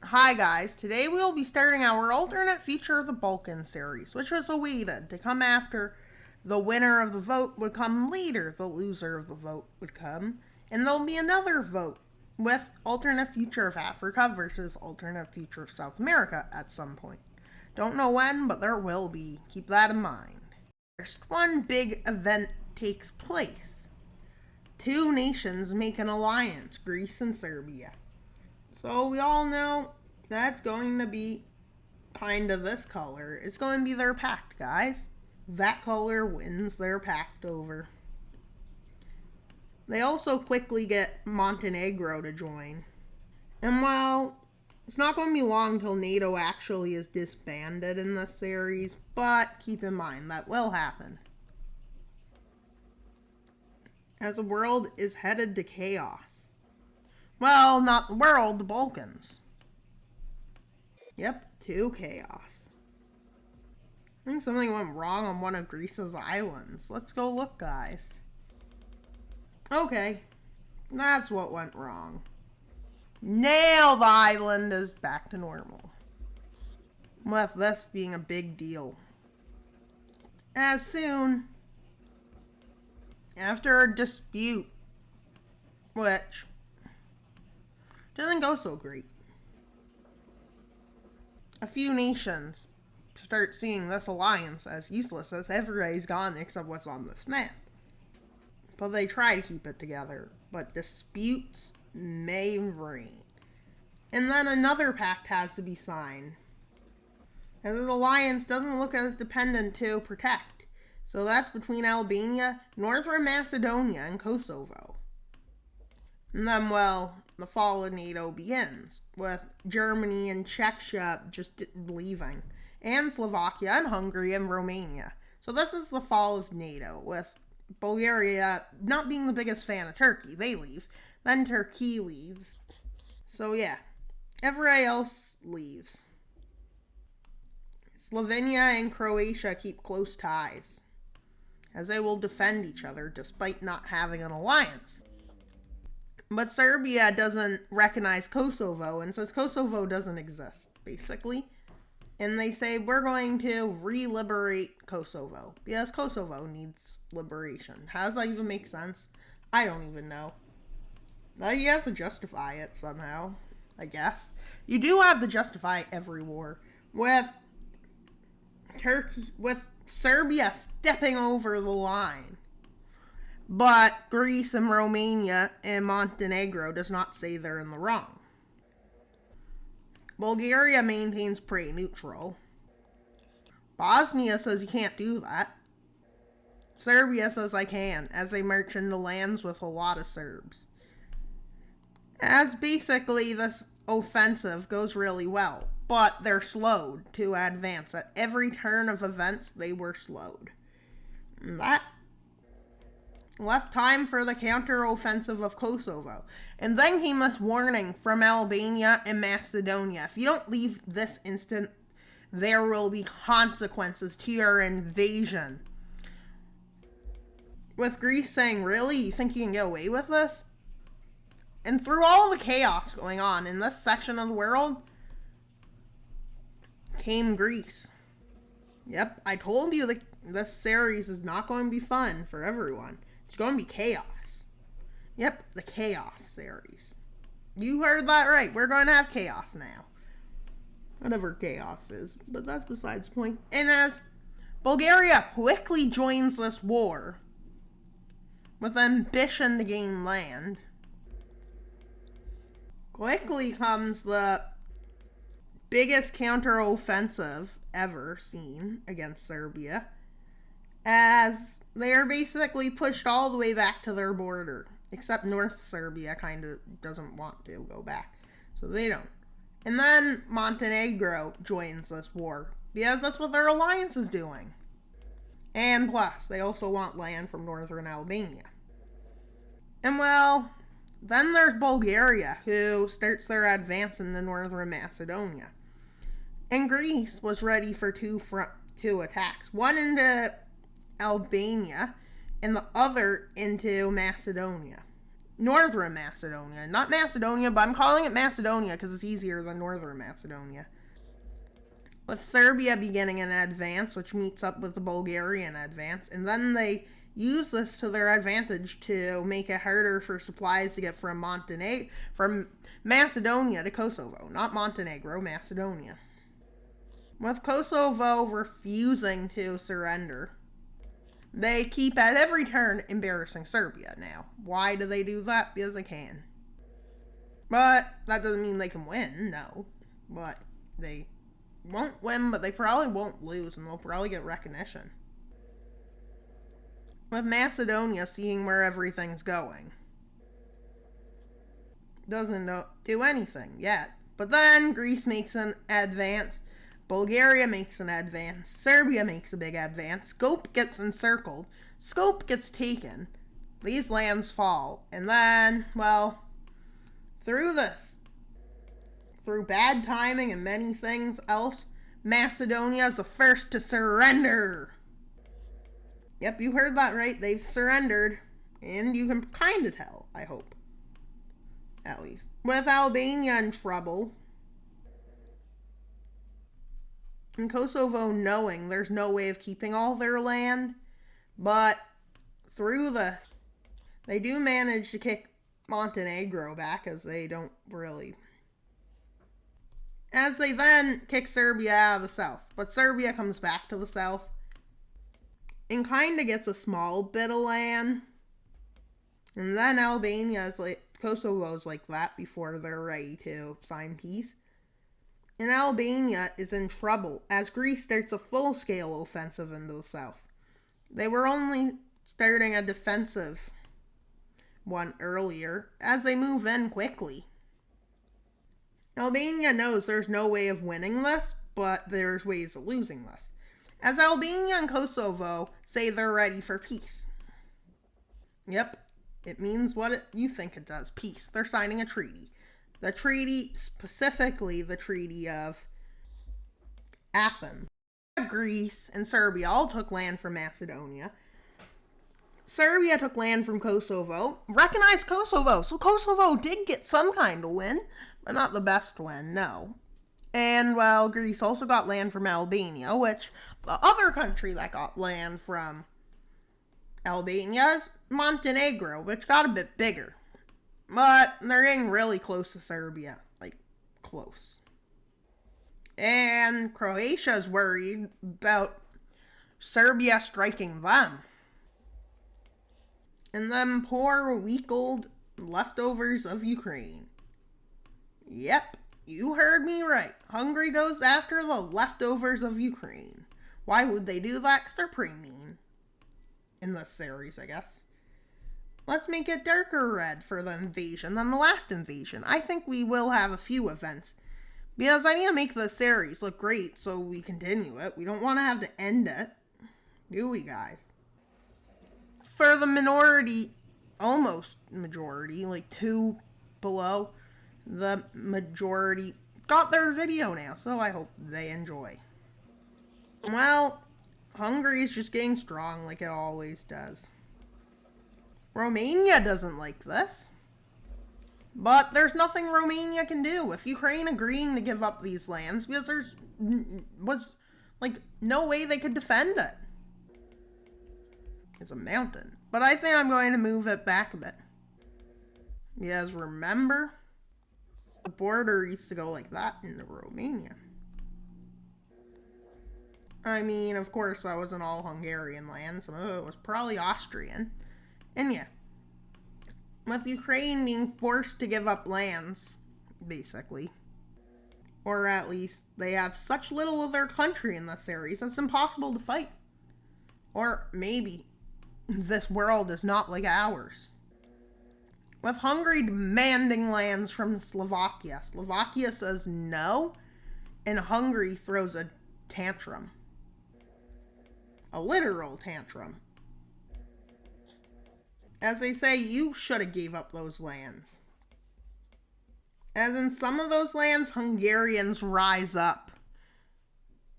Hi guys, today we'll be starting our alternate feature of the Balkan series, which was awaited to come after the winner of the vote would come later, the loser of the vote would come, and there'll be another vote with alternate future of Africa versus alternate future of South America at some point. Don't know when, but there will be. Keep that in mind. First, one big event takes place. Two nations make an alliance, Greece and Serbia. So we all know that's going to be kind of this color. It's going to be their pact, guys. That color wins their pact over. They also quickly get Montenegro to join. And well, it's not going to be long till NATO actually is disbanded in this series, but keep in mind that will happen. As the world is headed to chaos. Well, not the world, the Balkans. Yep, to chaos. I think something went wrong on one of Greece's islands. Let's go look, guys. Okay, that's what went wrong. Now the island is back to normal. With this being a big deal. As soon after a dispute, which doesn't go so great. A few nations start seeing this alliance as useless, as everybody's gone except what's on this map. But they try to keep it together, but disputes may reign. And then another pact has to be signed, as the alliance doesn't look as dependent to protect. So that's between Albania, Northern Macedonia, and Kosovo. And then, well, the fall of NATO begins, with Germany and Czechia just leaving, and Slovakia and Hungary and Romania. So this is the fall of NATO, with Bulgaria not being the biggest fan of Turkey. They leave. Then Turkey leaves. So yeah, everybody else leaves. Slovenia and Croatia keep close ties, as they will defend each other despite not having an alliance. But Serbia doesn't recognize Kosovo and says Kosovo doesn't exist, basically. And they say, we're going to re-liberate Kosovo, because Kosovo needs liberation. How does that even make sense? I don't even know. He has to justify it somehow, I guess. You do have to justify every war. With Serbia stepping over the line. But Greece and Romania and Montenegro does not say they're in the wrong. Bulgaria maintains pretty neutral. Bosnia says you can't do that. Serbia says I can, as they march into lands with a lot of Serbs. As basically this offensive goes really well, but they're slowed to advance. At every turn of events, they were slowed. And that left time for the counter-offensive of Kosovo. And then came this warning from Albania and Macedonia. If you don't leave this instant, there will be consequences to your invasion. With Greece saying, really? You think you can get away with this? And through all the chaos going on in this section of the world, came Greece. Yep, I told you that this series is not going to be fun for everyone. It's going to be chaos. Yep, the chaos series. You heard that right. We're going to have chaos now. Whatever chaos is, but that's besides the point. And as Bulgaria quickly joins this war with ambition to gain land, quickly comes the biggest counter-offensive ever seen against Serbia, as they are basically pushed all the way back to their border, except North Serbia kind of doesn't want to go back, so they don't. And then Montenegro joins this war, because that's what their alliance is doing. And plus, they also want land from northern Albania. And well, then there's Bulgaria, who starts their advance into northern Macedonia. And Greece was ready for two attacks. One into Albania, and the other into Macedonia. Northern Macedonia. Not Macedonia, but I'm calling it Macedonia because it's easier than Northern Macedonia. With Serbia beginning an advance, which meets up with the Bulgarian advance, and then they use this to their advantage to make it harder for supplies to get from Macedonia to Kosovo. Not Montenegro, Macedonia. With Kosovo refusing to surrender, they keep at every turn embarrassing Serbia now. Why do they do that? Because they can. But that doesn't mean they can win, no. But they won't win, but they probably won't lose, and they'll probably get recognition. With Macedonia seeing where everything's going, doesn't do anything yet. But then Greece makes an advance, Bulgaria makes an advance, Serbia makes a big advance, Skopje gets encircled, Skopje gets taken, these lands fall, and then, well, through bad timing and many things else, Macedonia is the first to surrender. Yep, you heard that right. They've surrendered. And you can kind of tell, I hope. At least. With Albania in trouble. And Kosovo knowing there's no way of keeping all their land. But through this, they do manage to kick Montenegro back, as they don't really... As they then kick Serbia out of the south. But Serbia comes back to the south and kind of gets a small bit of land. And then Albania is like, Kosovo's like that before they're ready to sign peace. And Albania is in trouble as Greece starts a full-scale offensive into the south. They were only starting a defensive one earlier as they move in quickly. Albania knows there's no way of winning this, but there's ways of losing this. As Albania and Kosovo say they're ready for peace. Yep, it means what you think it does, peace. They're signing a treaty. The treaty, specifically the Treaty of Athens. Greece and Serbia all took land from Macedonia. Serbia took land from Kosovo. Recognized Kosovo. So Kosovo did get some kind of win, but not the best win, no. And, well, Greece also got land from Albania, which the other country that got land from Albania is Montenegro, which got a bit bigger. But they're getting really close to Serbia. Like, close. And Croatia's worried about Serbia striking them. And them poor, weak old leftovers of Ukraine. Yep, you heard me right. Hungary goes after the leftovers of Ukraine. Why would they do that? Because they're pretty mean. In this series, I guess. Let's make it darker red for the invasion than the last invasion. I think we will have a few events. Because I need to make the series look great so we continue it. We don't want to have to end it. Do we, guys? For the minority, almost majority, like 2 below, the majority got their video now, so I hope they enjoy. Well, Hungary is just getting strong like it always does. Romania doesn't like this. But there's nothing Romania can do with Ukraine agreeing to give up these lands because was no way they could defend it. It's a mountain. But I think I'm going to move it back a bit. Because remember, the border used to go like that into Romania. I mean, of course, that wasn't all Hungarian land. Some of it was probably Austrian. And yeah. With Ukraine being forced to give up lands, basically. Or at least, they have such little of their country in this series, it's impossible to fight. Or maybe this world is not like ours. With Hungary demanding lands from Slovakia. Slovakia says no, and Hungary throws a tantrum. A literal tantrum. As they say, you should have gave up those lands. As in some of those lands, Hungarians rise up.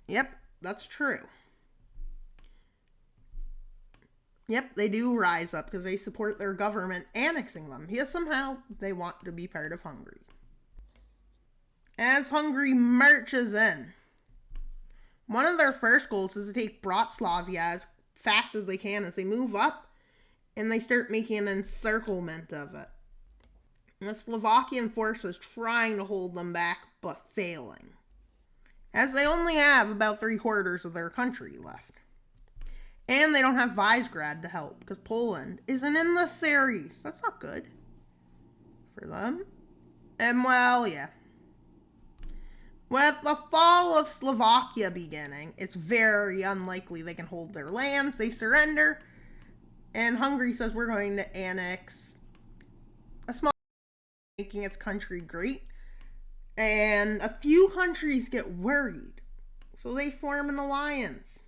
Yep, that's true. Yep, they do rise up because they support their government annexing them. Because somehow they want to be part of Hungary. As Hungary marches in, one of their first goals is to take Bratislava as fast as they can as they move up, and they start making an encirclement of it. And the Slovakian forces trying to hold them back, but failing, as they only have about 3/4 of their country left. And they don't have Visegrad to help, because Poland isn't in the series. That's not good for them. And well, yeah. With the fall of Slovakia beginning, it's very unlikely they can hold their lands. They surrender, and Hungary says we're going to annex a small, making its country great. And a few countries get worried, so they form an alliance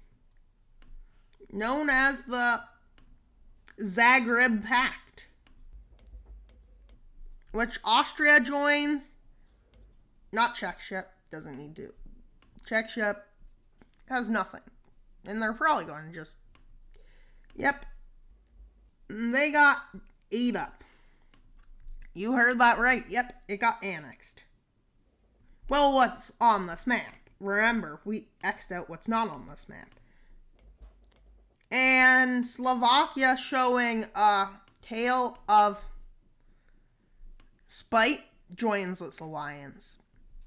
known as the Zagreb Pact, which Austria joins. Not Czechia, doesn't need to. Czechia has nothing, and they're probably going to just, yep, they got ate up. You heard that right. Yep, it got annexed. Well, what's on this map? Remember, we X'd out what's not on this map. And Slovakia, showing a tale of spite, joins this alliance.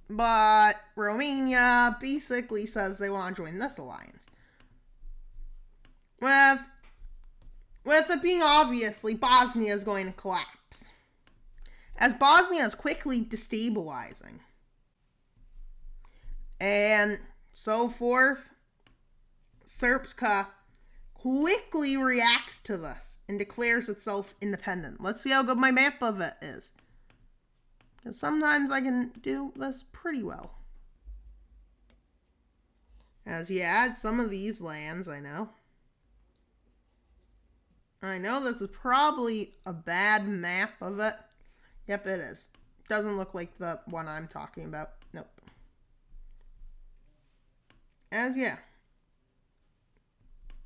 But Romania basically says they want to join this alliance. With it being obviously Bosnia is going to collapse, as Bosnia is quickly destabilizing. And so forth, Srpska quickly reacts to this and declares itself independent. Let's see how good my map of it is, because sometimes I can do this pretty well. As you add some of these lands, I know this is probably a bad map of it. Yep, it is. Doesn't look like the one I'm talking about. Nope. As yeah,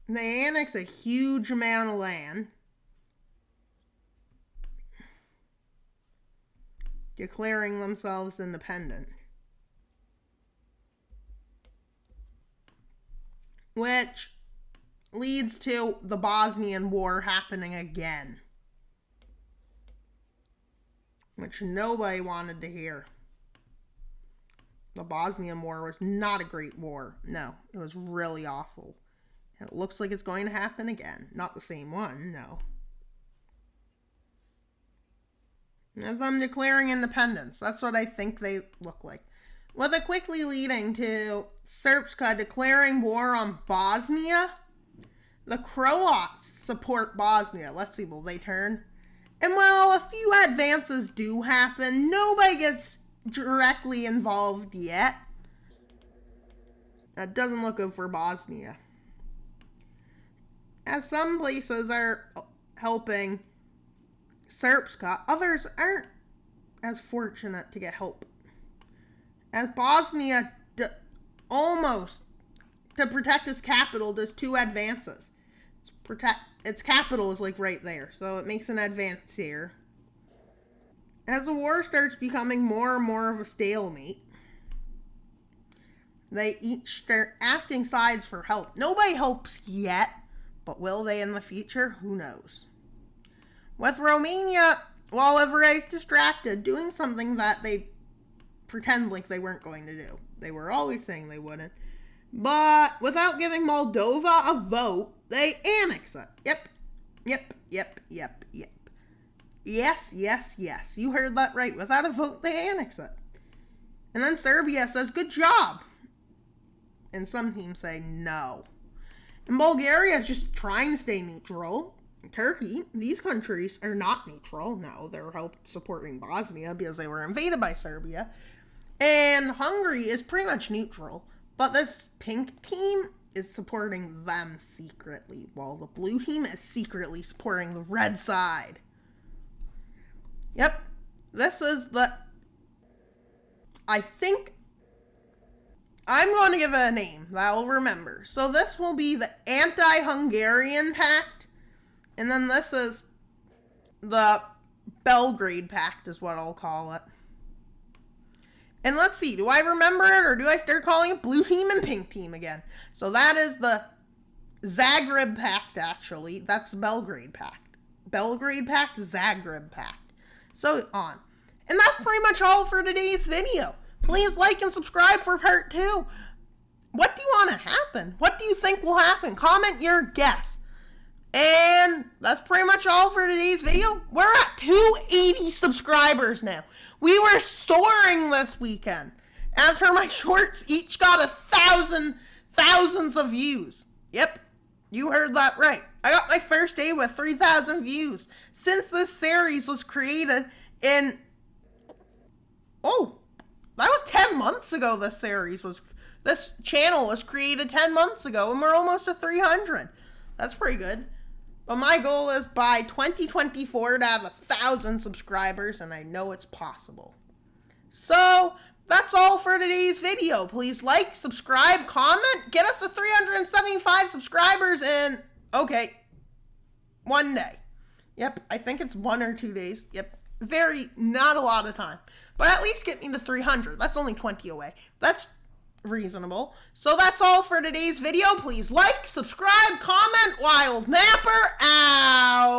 they annex a huge amount of land, declaring themselves independent, which leads to the Bosnian War happening again, which nobody wanted to hear. The Bosnian War was not a great war. No, it was really awful. And it looks like it's going to happen again. Not the same one, no. As I'm declaring independence, that's what I think they look like. With it quickly leading to Srpska declaring war on Bosnia. The Croats support Bosnia. Let's see, will they turn? And while a few advances do happen, nobody gets directly involved yet. That doesn't look good for Bosnia, as some places are helping Srpska, others aren't as fortunate to get help, as Bosnia almost, to protect its capital, does 2 advances. Its capital is like right there, so it makes an advance here. As the war starts becoming more and more of a stalemate, they each start asking sides for help. Nobody helps yet, but will they in the future? Who knows? With Romania, while everybody's distracted, doing something that they pretend like they weren't going to do. They were always saying they wouldn't. But without giving Moldova a vote, they annex it. Yep. Yes. You heard that right. Without a vote, they annex it. And then Serbia says, good job. And some teams say no. And Bulgaria is just trying to stay neutral. Turkey, these countries are not neutral. No, they're supporting Bosnia because they were invaded by Serbia. And Hungary is pretty much neutral. But this pink team is supporting them secretly, while the blue team is secretly supporting the red side. Yep, this is I think I'm going to give it a name that I'll remember. So this will be the Anti-Hungarian Pact, And then this is the Belgrade Pact is what I'll call it. And let's see, do I remember it or do I start calling it Blue Team and Pink Team again? So that is the Zagreb Pact, actually. That's the Belgrade Pact. Belgrade Pact, Zagreb Pact. So on. And that's pretty much all for today's video. Please like and subscribe for part 2. What do you want to happen? What do you think will happen? Comment your guess. And that's pretty much all for today's video. We're at 280 subscribers now. We were soaring this weekend. After my shorts each got 1,000 of views. Yep, you heard that right. I got my first day with 3,000 views. Since this series was created in... Oh, that was 10 months ago this channel was created 10 months ago, and we're almost at 300. That's pretty good. But my goal is by 2024 to have 1,000 subscribers, and I know it's possible. So, that's all for today's video. Please like, subscribe, comment, get us to 375 subscribers in, okay, 1 day. Yep, I think it's 1 or 2 days. Yep, not a lot of time. But at least get me to 300. That's only 20 away. That's reasonable. So that's all for today's video. Please like, subscribe, comment, Wild Mapper out.